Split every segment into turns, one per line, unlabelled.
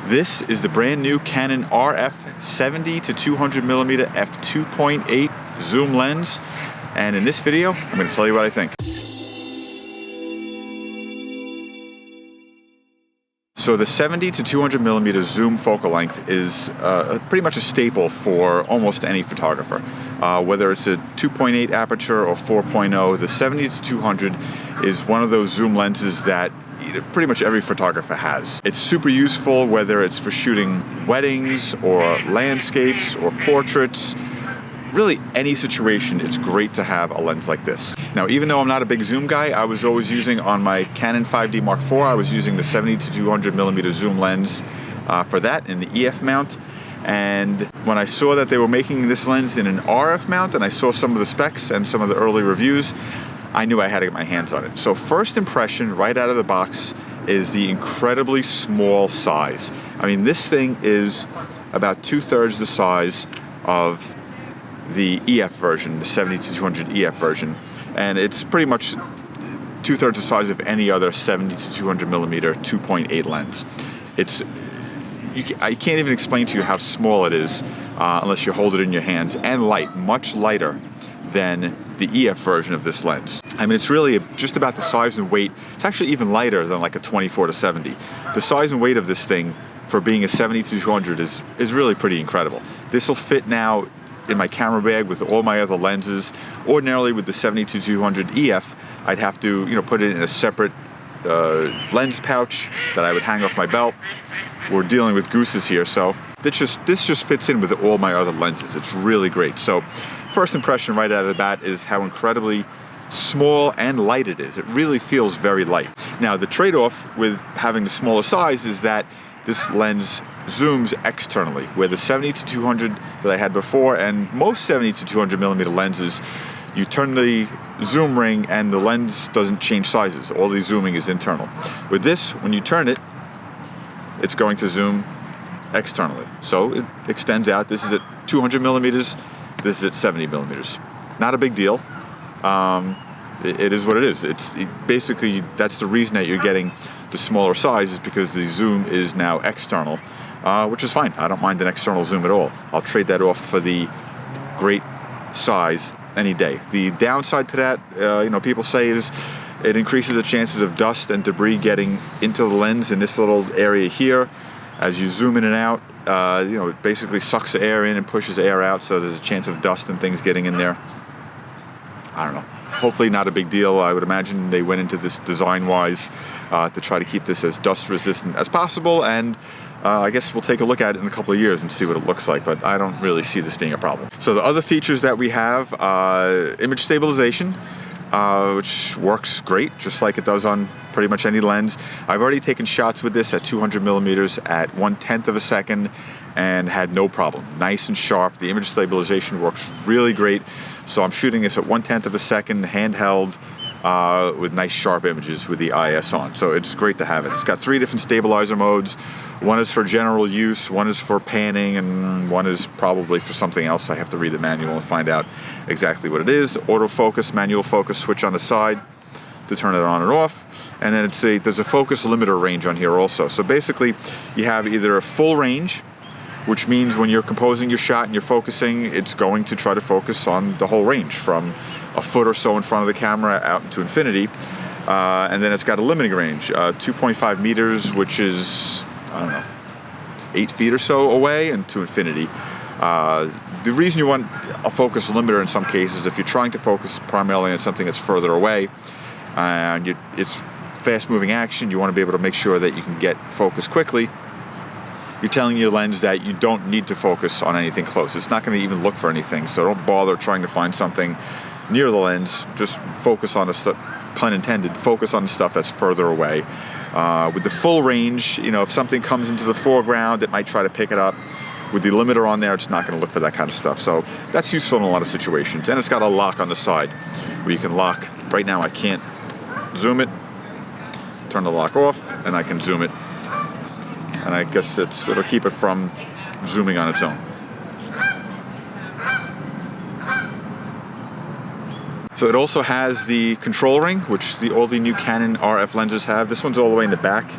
This is the brand new Canon RF 70 to 200mm f2.8 zoom lens, and in this video I'm going to tell you what I think. So the 70 to 200mm zoom focal length is pretty much a staple for almost any photographer. Whether it's a 2.8 aperture or 4.0, the 70 to 200 is one of those zoom lenses that pretty much every photographer has. It's super useful whether it's for shooting weddings or landscapes or portraits. Really any situation, it's great to have a lens like this. Now, even though I'm not a big zoom guy, I was always using on my Canon 5D Mark IV, I was using the 70 to 200mm zoom lens for that in the EF mount. And when I saw that they were making this lens in an RF mount, and I saw some of the specs and some of the early reviews, I knew I had to get my hands on it. So first impression right out of the box is the incredibly small size. I mean, this thing is about 2/3 the size of the EF version, the 70 to 200 EF version, and it's pretty much 2/3 the size of any other 70 to 200mm 2.8 lens. I can't even explain to you how small it is unless you hold it in your hands, and light, much lighter than the EF version of this lens. I mean, it's really just about the size and weight. It's actually even lighter than like a 24 to 70. The size and weight of this thing for being a 70 to 200 is really pretty incredible. This will fit now in my camera bag with all my other lenses. Ordinarily with the 70 to 200 EF, I'd have to put it in a separate lens pouch that I would hang off my belt. We're dealing with gooses here, so this just fits in with all my other lenses. It's really great. So first impression right out of the bat is how incredibly small and light it is. It really feels very light. Now, the trade-off with having the smaller size is that this lens zooms externally, where the 70 to 200 that I had before, and most 70 to 200mm lenses, you turn the zoom ring and the lens doesn't change sizes. All the zooming is internal. With this, when you turn it, it's going to zoom externally. So it extends out. This is at 200mm, this is at 70mm. Not a big deal. It is what it is. Basically, that's the reason that you're getting the smaller size, is because the zoom is now external, which is fine. I don't mind an external zoom at all. I'll trade that off for the great size any day. The downside to that, people say, is it increases the chances of dust and debris getting into the lens in this little area here. As you zoom in and out, it basically sucks the air in and pushes air out, so there's a chance of dust and things getting in there. I don't know. Hopefully not a big deal. I would imagine they went into this design-wise to try to keep this as dust-resistant as possible, and I guess we'll take a look at it in a couple of years and see what it looks like, but I don't really see this being a problem. So the other features that we have, image stabilization, which works great, just like it does on pretty much any lens. I've already taken shots with this at 200mm at 1/10 of a second and had no problem. Nice and sharp. The image stabilization works really great. So I'm shooting this at 1/10 of a second, handheld, with nice sharp images with the IS on. So it's great to have it. It's got 3 different stabilizer modes. One is for general use, one is for panning, and one is probably for something else. I have to read the manual and find out exactly what it is. Autofocus, manual focus switch on the side to turn it on and off. And then there's a focus limiter range on here also. So basically you have either a full range, which means when you're composing your shot and you're focusing, it's going to try to focus on the whole range from a foot or so in front of the camera out into infinity. And then it's got a limiting range, 2.5 meters, which is, I don't know, it's 8 feet or so away, and to infinity. The reason you want a focus limiter in some cases, if you're trying to focus primarily on something that's further away, and it's fast-moving action, you want to be able to make sure that you can get focus quickly. You're telling your lens that you don't need to focus on anything close. It's not going to even look for anything, so don't bother trying to find something near the lens. Just focus on the stuff, pun intended, focus on the stuff that's further away. With the full range, if something comes into the foreground, it might try to pick it up. With the limiter on there, it's not going to look for that kind of stuff. So that's useful in a lot of situations. And it's got a lock on the side where you can lock. Right now I can't zoom it, turn the lock off, and I can zoom it. And I guess it'll keep it from zooming on its own. So it also has the control ring, which all the new Canon RF lenses have. This one's all the way in the back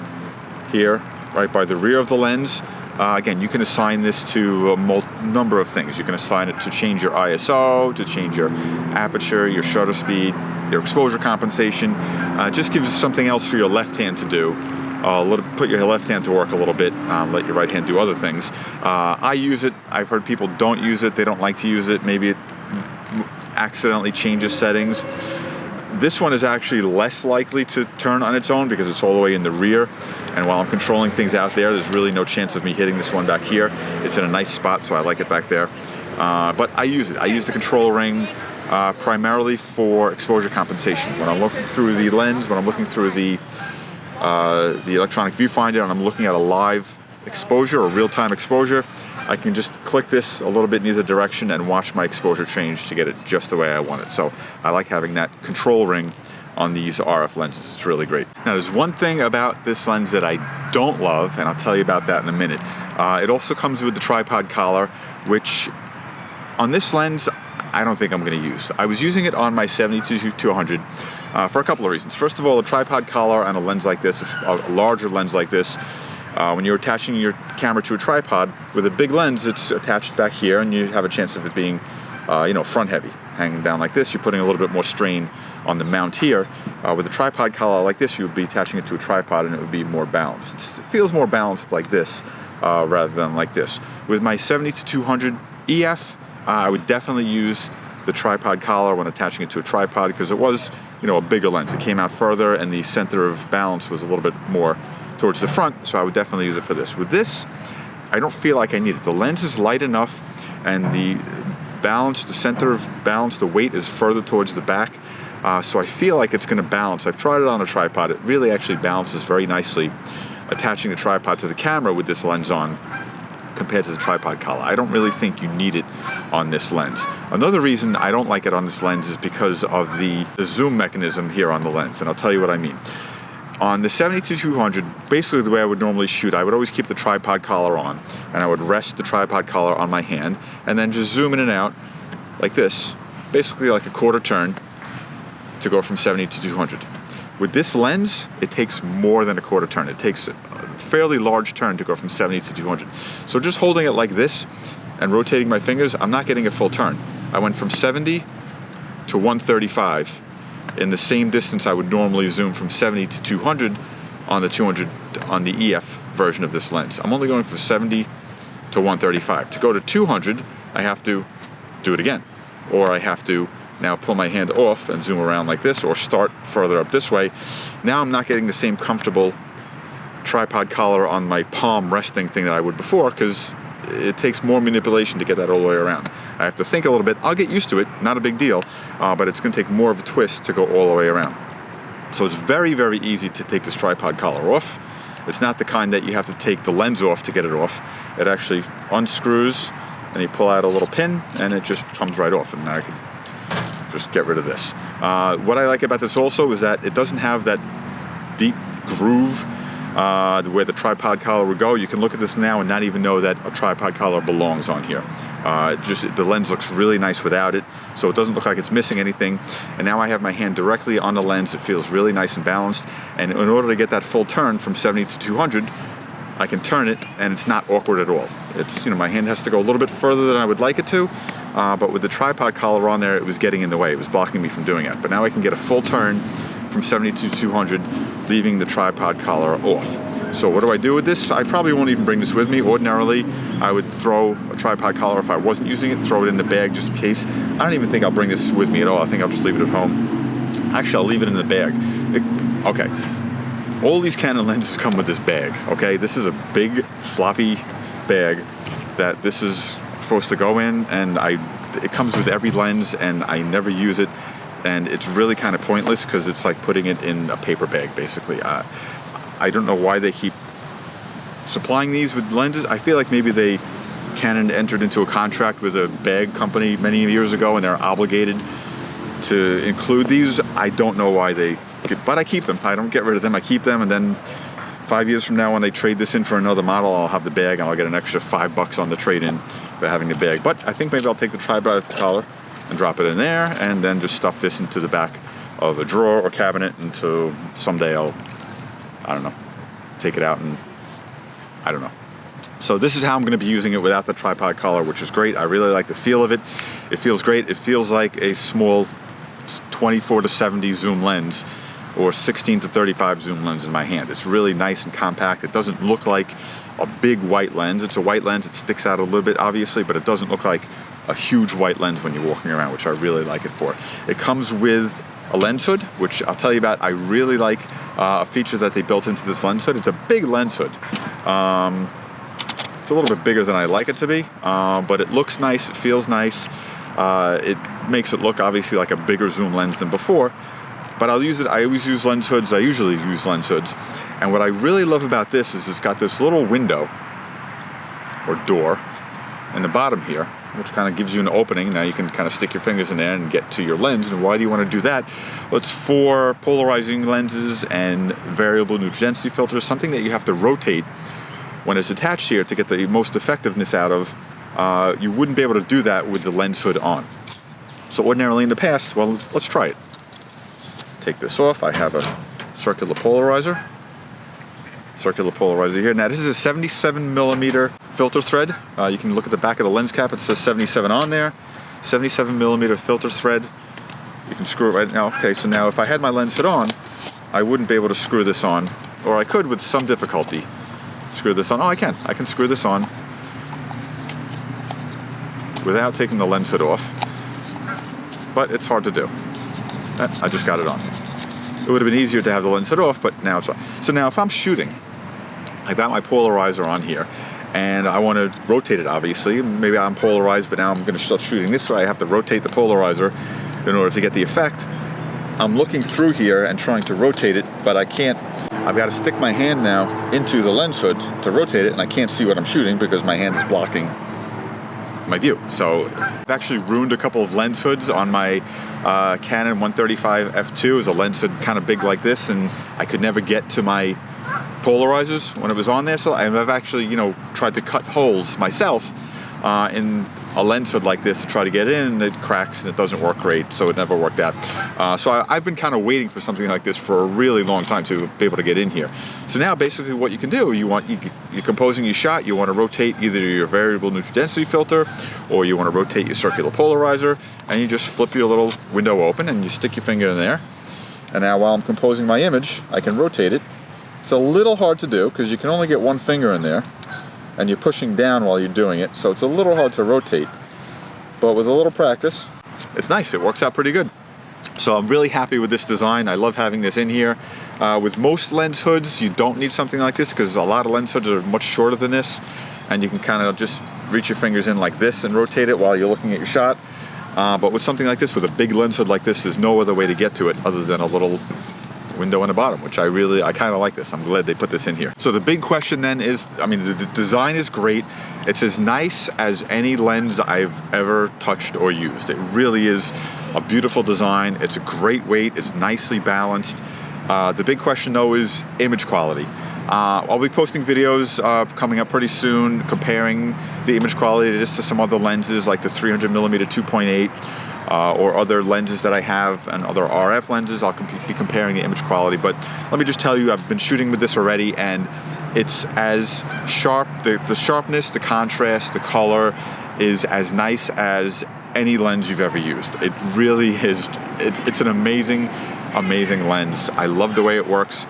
here. right by the rear of the lens. Again, you can assign this to a number of things. You can assign it to change your ISO, to change your aperture, your shutter speed, your exposure compensation. It just gives you something else for your left hand to do. Put your left hand to work a little bit, let your right hand do other things. I use it. I've heard people don't use it. They don't like to use it. Maybe it accidentally changes settings. This one is actually less likely to turn on its own because it's all the way in the rear. And while I'm controlling things out there, there's really no chance of me hitting this one back here. It's in a nice spot, so I like it back there. But I use it. I use the control ring primarily for exposure compensation. When I'm looking through the lens, when I'm looking through the electronic viewfinder and I'm looking at a live exposure or real-time exposure, I can just click this a little bit in either direction and watch my exposure change to get it just the way I want it. So I like having that control ring on these RF lenses. It's really great. Now there's one thing about this lens that I don't love, and I'll tell you about that in a minute. It also comes with the tripod collar, which on this lens I don't think I'm going to use. I was using it on my 70-200 for a couple of reasons. First of all, a tripod collar on a lens like this, a larger lens like this, when you're attaching your camera to a tripod, with a big lens, it's attached back here, and you have a chance of it being, front heavy, hanging down like this. You're putting a little bit more strain on the mount here. With a tripod collar like this, you would be attaching it to a tripod, and it would be more balanced. It feels more balanced like this rather than like this. With my 70-200 EF, I would definitely use the tripod collar when attaching it to a tripod because it was, a bigger lens. It came out further, and the center of balance was a little bit more towards the front, so I would definitely use it for this. With this, I don't feel like I need it. The lens is light enough, and the center of balance, the weight is further towards the back, so I feel like it's going to balance. I've tried it on a tripod. It really actually balances very nicely, attaching the tripod to the camera with this lens on compared to the tripod collar. I don't really think you need it on this lens. Another reason I don't like it on this lens is because of the zoom mechanism here on the lens, and I'll tell you what I mean. On the 70-200, basically the way I would normally shoot, I would always keep the tripod collar on, and I would rest the tripod collar on my hand, and then just zoom in and out like this, basically like a quarter turn to go from 70-200. With this lens, it takes more than a quarter turn. It takes a fairly large turn to go from 70-200. So just holding it like this and rotating my fingers, I'm not getting a full turn. I went from 70 to 135 in the same distance I would normally zoom from 70-200 on the 200 on the EF version of this lens. I'm only going from 70 to 135. To go to 200, I have to do it again, or I have to now pull my hand off and zoom around like this, or start further up this way. Now I'm not getting the same comfortable tripod collar on my palm resting thing that I would before, because it takes more manipulation to get that all the way around. I have to think a little bit. I'll get used to it, not a big deal, but it's going to take more of a twist to go all the way around. So it's very, very easy to take this tripod collar off. It's not the kind that you have to take the lens off to get it off. It actually unscrews, and you pull out a little pin, and it just comes right off, and now I can just get rid of this. What I like about this also is that it doesn't have that deep groove where the tripod collar would go. You can look at this now and not even know that a tripod collar belongs on here. The lens looks really nice without it, so it doesn't look like it's missing anything. And now I have my hand directly on the lens. It feels really nice and balanced. And in order to get that full turn from 70-200, I can turn it, and it's not awkward at all. It's, my hand has to go a little bit further than I would like it to, but with the tripod collar on there, it was getting in the way. It was blocking me from doing it. But now I can get a full turn from 70-200, leaving the tripod collar off. So what do I do with this? I probably won't even bring this with me. Ordinarily, I would throw a tripod collar if I wasn't using it, throw it in the bag just in case. I don't even think I'll bring this with me at all. I think I'll just leave it at home. Actually, I'll leave it in the bag. Okay. All these Canon lenses come with this bag, okay? This is a big, floppy bag that this is supposed to go in, and it comes with every lens, and I never use it, and it's really kind of pointless because it's like putting it in a paper bag, basically. I don't know why they keep supplying these with lenses. I feel like maybe Canon entered into a contract with a bag company many years ago, and they're obligated to include these. I don't know why but I keep them. I don't get rid of them. I keep them, and then 5 years from now, when they trade this in for another model, I'll have the bag, and I'll get an extra $5 on the trade-in for having the bag. But I think maybe I'll take the tripod collar and drop it in there, and then just stuff this into the back of a drawer or cabinet until someday I don't know, take it out and I don't know. So this is how I'm going to be using it without the tripod collar, which is great. I really like the feel of it. It feels great. It feels like a small 24 to 70 zoom lens or 16 to 35 zoom lens in my hand. It's really nice and compact. It doesn't look like a big white lens. It's a white lens. It sticks out a little bit, obviously, but it doesn't look like a huge white lens when you're walking around, which I really like it for. It comes with a lens hood, which I'll tell you about. I really like a feature that they built into this lens hood. It's a big lens hood. It's a little bit bigger than I like it to be, but it looks nice, it feels nice. It makes it look obviously like a bigger zoom lens than before, but I'll use it. I always use lens hoods. I usually use lens hoods. And what I really love about this is it's got this little window or door in the bottom here, which kind of gives you an opening. Now you can kind of stick your fingers in there and get to your lens. And why do you want to do that? Well, it's for polarizing lenses and variable neutral density filters, something that you have to rotate when it's attached here to get the most effectiveness out of. You wouldn't be able to do that with the lens hood on. So ordinarily in the past, well, let's try it. Take this off. I have a circular polarizer. Circular polarizer here. Now this is a 77 millimeter filter thread. You can look at the back of the lens cap. It says 77 on there. 77 millimeter filter thread. You can screw it right now. Okay, so now if I had my lens hood on, I wouldn't be able to screw this on, or I could with some difficulty screw this on. Oh, I can screw this on without taking the lens hood off, but it's hard to do. I just got it on. It would have been easier to have the lens hood off, but now it's on. So now if I'm shooting, I got my polarizer on here, and I want to rotate it, obviously. Maybe I'm polarized, but now I'm going to start shooting this way. I have to rotate the polarizer in order to get the effect. I'm looking through here and trying to rotate it, but I can't. I've got to stick my hand now into the lens hood to rotate it, and I can't see what I'm shooting because my hand is blocking my view. So I've actually ruined a couple of lens hoods on my Canon 135 f2. Is a lens hood kind of big like this, and I could never get to my polarizers when it was on there. So I've actually, tried to cut holes myself in a lens hood like this to try to get in, and it cracks and it doesn't work great, so it never worked out. So I've been kind of waiting for something like this for a really long time to be able to get in here. So now basically what you can do, you're composing your shot, you want to rotate either your variable neutral density filter or you want to rotate your circular polarizer, and you just flip your little window open and you stick your finger in there. And now while I'm composing my image, I can rotate it. It's a little hard to do because you can only get one finger in there, and you're pushing down while you're doing it, so it's a little hard to rotate. But with a little practice, it's nice. It works out pretty good. So I'm really happy with this design. I love having this in here. With most lens hoods, you don't need something like this because a lot of lens hoods are much shorter than this, and you can kind of just reach your fingers in like this and rotate it while you're looking at your shot. But with something like this, with a big lens hood like this, there's no other way to get to it other than a little window in the bottom, which I kind of like this. I'm glad they put this in here. So the big question then is, the design is great. It's as nice as any lens I've ever touched or used. It really is a beautiful design. It's a great weight. It's nicely balanced. The big question though is image quality. I'll be posting videos coming up pretty soon comparing the image quality of this to some other lenses like the 300mm 2.8 or other lenses that I have and other RF lenses. I'll be comparing the image quality, but let me just tell you, I've been shooting with this already, and it's as sharp, the sharpness, the contrast, the color is as nice as any lens you've ever used. It really is. It's an amazing lens. I love the way it works.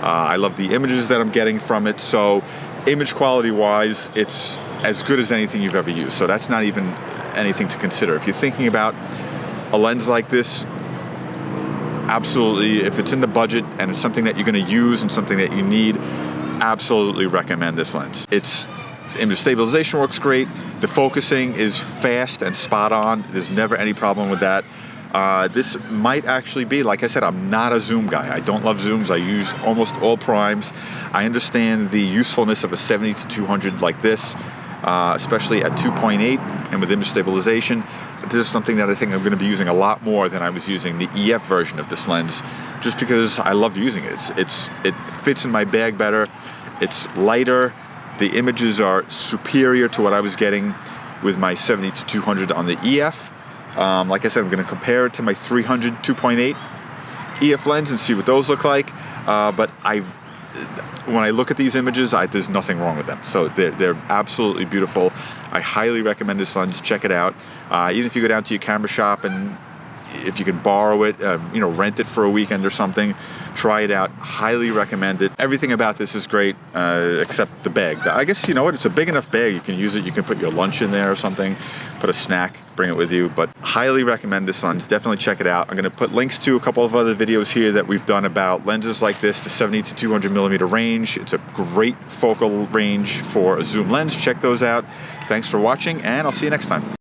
I love the images that I'm getting from it. So image quality wise, it's as good as anything you've ever used. So that's not even anything to consider. If you're thinking about a lens like this, absolutely, if it's in the budget and it's something that you're going to use and something that you need, absolutely recommend this lens. Its image stabilization works great. The focusing is fast and spot on. There's never any problem with that. This might actually be, like I said, I'm not a zoom guy. I don't love zooms. I use almost all primes. I understand the usefulness of a 70 to 200 like this, especially at 2.8 and with image stabilization. But this is something that I think I'm going to be using a lot more than I was using the EF version of this lens, just because I love using it. It fits in my bag better. It's lighter. The images are superior to what I was getting with my 70 to 200 on the EF. Like I said, I'm going to compare it to my 300 2.8 EF lens and see what those look like. But when I look at these images, there's nothing wrong with them. So they're absolutely beautiful. I highly recommend this lens. Check it out. Even if you go down to your camera shop and if you can borrow it, rent it for a weekend or something, try it out. Highly recommend it. Everything about this is great, except the bag. I guess, you know what, it's a big enough bag. You can use it. You can put your lunch in there or something, put a snack, bring it with you. But highly recommend this lens. Definitely check it out. I'm going to put links to a couple of other videos here that we've done about lenses like this, the 70 to 200 millimeter range. It's a great focal range for a zoom lens. Check those out. Thanks for watching, and I'll see you next time.